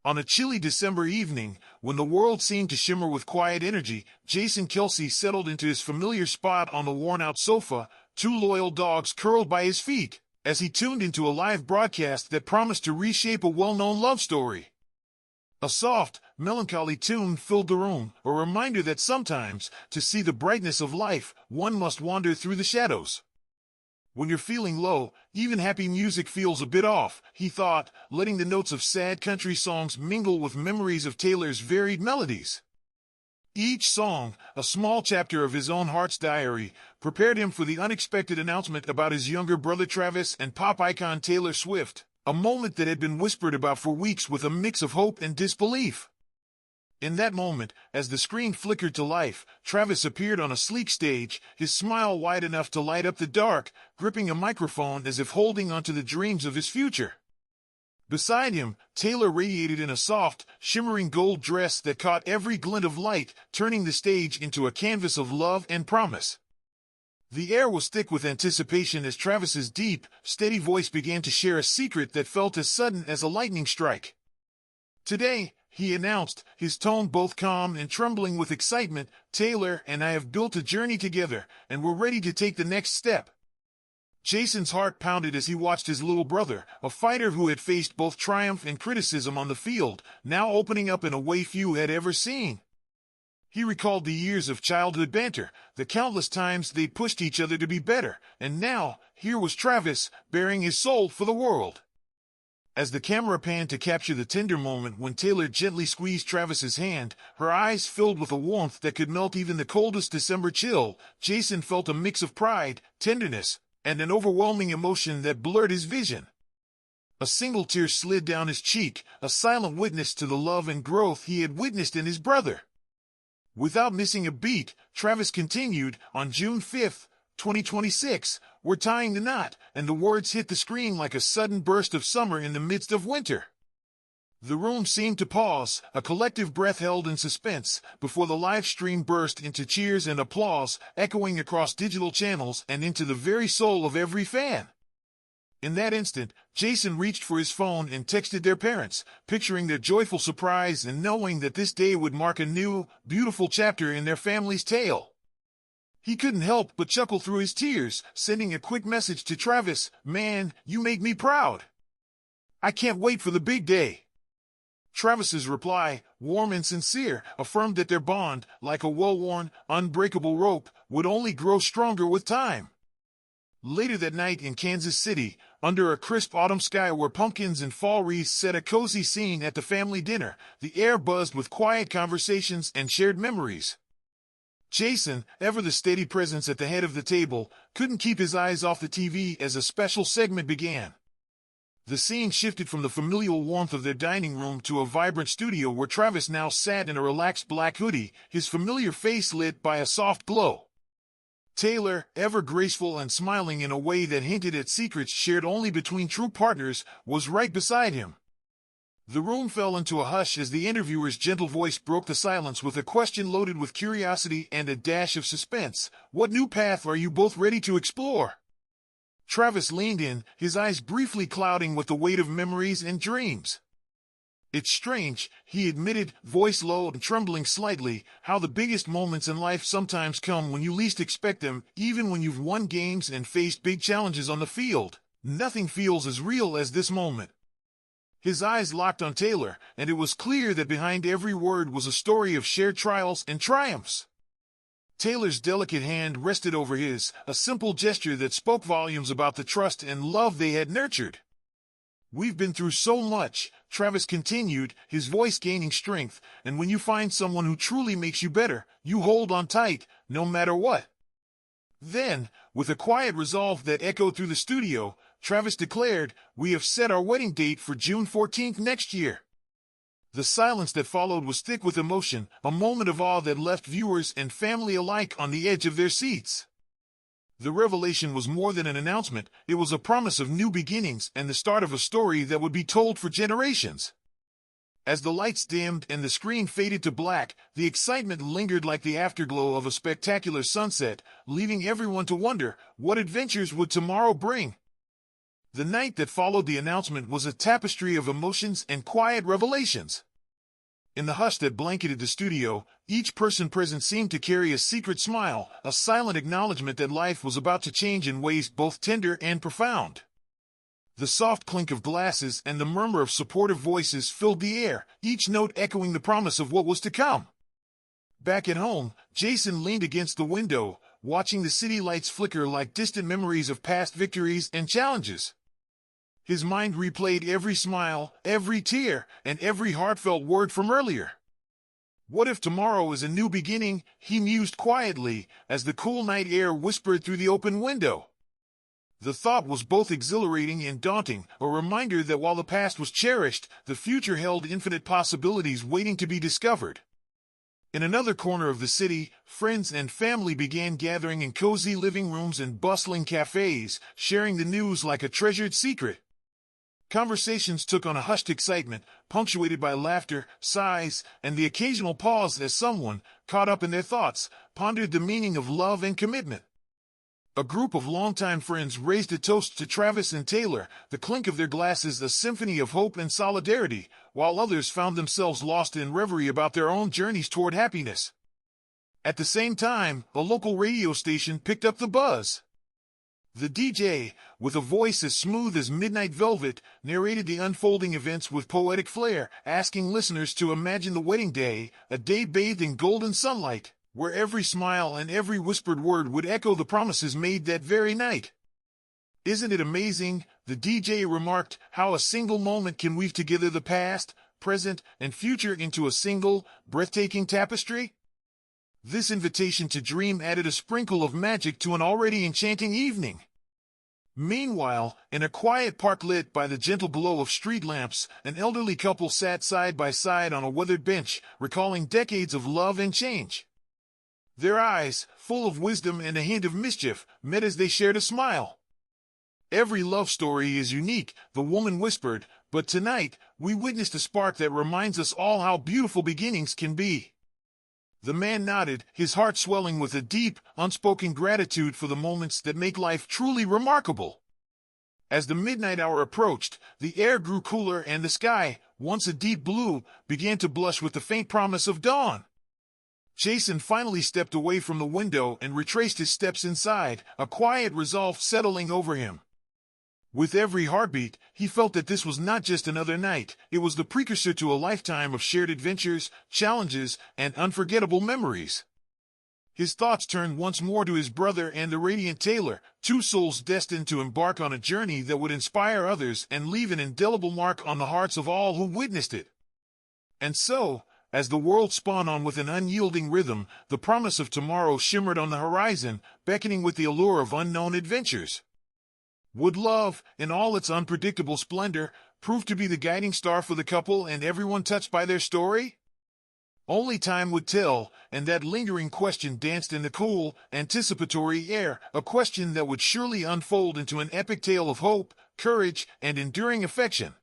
On a chilly December evening, when the world seemed to shimmer with quiet energy, Jason Kelsey settled into his familiar spot on the worn-out sofa, two loyal dogs curled by his feet, as he tuned into a live broadcast that promised to reshape a well-known love story. A soft, melancholy tune filled the room, a reminder that sometimes, to see the brightness of life, one must wander through the shadows. When you're feeling low, even happy music feels a bit off, he thought, letting the notes of sad country songs mingle with memories of Taylor's varied melodies. Each song, a small chapter of his own heart's diary, prepared him for the unexpected announcement about his younger brother Travis and pop icon Taylor Swift, a moment that had been whispered about for weeks with a mix of hope and disbelief. In that moment, as the screen flickered to life, Travis appeared on a sleek stage, his smile wide enough to light up the dark, gripping a microphone as if holding onto the dreams of his future. Beside him, Taylor radiated in a soft, shimmering gold dress that caught every glint of light, turning the stage into a canvas of love and promise. The air was thick with anticipation as Travis's deep, steady voice began to share a secret that felt as sudden as a lightning strike. "Today," he announced, his tone both calm and trembling with excitement, "Taylor and I have built a journey together, and we're ready to take the next step." Jason's heart pounded as he watched his little brother, a fighter who had faced both triumph and criticism on the field, now opening up in a way few had ever seen. He recalled the years of childhood banter, the countless times they pushed each other to be better, and now, here was Travis, bearing his soul for the world. As the camera panned to capture the tender moment when Taylor gently squeezed Travis's hand, her eyes filled with a warmth that could melt even the coldest December chill, Jason felt a mix of pride, tenderness, and an overwhelming emotion that blurred his vision. A single tear slid down his cheek, a silent witness to the love and growth he had witnessed in his brother. Without missing a beat, Travis continued, "On June 5th, 2026, we're tying the knot," and the words hit the screen like a sudden burst of summer in the midst of winter. The room seemed to pause, a collective breath held in suspense, before the live stream burst into cheers and applause, echoing across digital channels and into the very soul of every fan. In that instant, Jason reached for his phone and texted their parents, picturing their joyful surprise and knowing that this day would mark a new, beautiful chapter in their family's tale. He couldn't help but chuckle through his tears, sending a quick message to Travis, "Man, you make me proud. I can't wait for the big day." Travis's reply, warm and sincere, affirmed that their bond, like a well-worn, unbreakable rope, would only grow stronger with time. Later that night in Kansas City, under a crisp autumn sky where pumpkins and fall wreaths set a cozy scene at the family dinner, the air buzzed with quiet conversations and shared memories. Jason, ever the steady presence at the head of the table, couldn't keep his eyes off the TV as a special segment began. The scene shifted from the familial warmth of their dining room to a vibrant studio where Travis now sat in a relaxed black hoodie, his familiar face lit by a soft glow. Taylor, ever graceful and smiling in a way that hinted at secrets shared only between true partners, was right beside him. The room fell into a hush as the interviewer's gentle voice broke the silence with a question loaded with curiosity and a dash of suspense. "What new path are you both ready to explore?" Travis leaned in, his eyes briefly clouding with the weight of memories and dreams. "It's strange," he admitted, voice low and trembling slightly, "how the biggest moments in life sometimes come when you least expect them, even when you've won games and faced big challenges on the field. Nothing feels as real as this moment." His eyes locked on Taylor, and it was clear that behind every word was a story of shared trials and triumphs. Taylor's delicate hand rested over his, a simple gesture that spoke volumes about the trust and love they had nurtured. "We've been through so much," Travis continued, his voice gaining strength, "and when you find someone who truly makes you better, you hold on tight, no matter what." Then, with a quiet resolve that echoed through the studio, Travis declared, "We have set our wedding date for June 14th next year." The silence that followed was thick with emotion, a moment of awe that left viewers and family alike on the edge of their seats. The revelation was more than an announcement, it was a promise of new beginnings and the start of a story that would be told for generations. As the lights dimmed and the screen faded to black, the excitement lingered like the afterglow of a spectacular sunset, leaving everyone to wonder, what adventures would tomorrow bring? The night that followed the announcement was a tapestry of emotions and quiet revelations. In the hush that blanketed the studio, each person present seemed to carry a secret smile, a silent acknowledgement that life was about to change in ways both tender and profound. The soft clink of glasses and the murmur of supportive voices filled the air, each note echoing the promise of what was to come. Back at home, Jason leaned against the window, watching the city lights flicker like distant memories of past victories and challenges. His mind replayed every smile, every tear, and every heartfelt word from earlier. What if tomorrow is a new beginning, he mused quietly, as the cool night air whispered through the open window. The thought was both exhilarating and daunting, a reminder that while the past was cherished, the future held infinite possibilities waiting to be discovered. In another corner of the city, friends and family began gathering in cozy living rooms and bustling cafes, sharing the news like a treasured secret. Conversations took on a hushed excitement, punctuated by laughter, sighs, and the occasional pause as someone, caught up in their thoughts, pondered the meaning of love and commitment. A group of longtime friends raised a toast to Travis and Taylor, the clink of their glasses a symphony of hope and solidarity, while others found themselves lost in reverie about their own journeys toward happiness. At the same time, a local radio station picked up the buzz. The DJ, with a voice as smooth as midnight velvet, narrated the unfolding events with poetic flair, asking listeners to imagine the wedding day, a day bathed in golden sunlight, where every smile and every whispered word would echo the promises made that very night. "Isn't it amazing," the DJ remarked, "how a single moment can weave together the past, present, and future into a single, breathtaking tapestry?" This invitation to dream added a sprinkle of magic to an already enchanting evening. Meanwhile, in a quiet park lit by the gentle glow of street lamps, an elderly couple sat side by side on a weathered bench, recalling decades of love and change. Their eyes, full of wisdom and a hint of mischief, met as they shared a smile. "Every love story is unique," the woman whispered, "but tonight, we witnessed a spark that reminds us all how beautiful beginnings can be." The man nodded, his heart swelling with a deep, unspoken gratitude for the moments that make life truly remarkable. As the midnight hour approached, the air grew cooler and the sky, once a deep blue, began to blush with the faint promise of dawn. Jason finally stepped away from the window and retraced his steps inside, a quiet resolve settling over him. With every heartbeat, he felt that this was not just another night, it was the precursor to a lifetime of shared adventures, challenges, and unforgettable memories. His thoughts turned once more to his brother and the radiant Taylor, two souls destined to embark on a journey that would inspire others and leave an indelible mark on the hearts of all who witnessed it. And so, as the world spun on with an unyielding rhythm, the promise of tomorrow shimmered on the horizon, beckoning with the allure of unknown adventures. Would love, in all its unpredictable splendor, prove to be the guiding star for the couple and everyone touched by their story? Only time would tell, and that lingering question danced in the cool, anticipatory air, a question that would surely unfold into an epic tale of hope, courage, and enduring affection.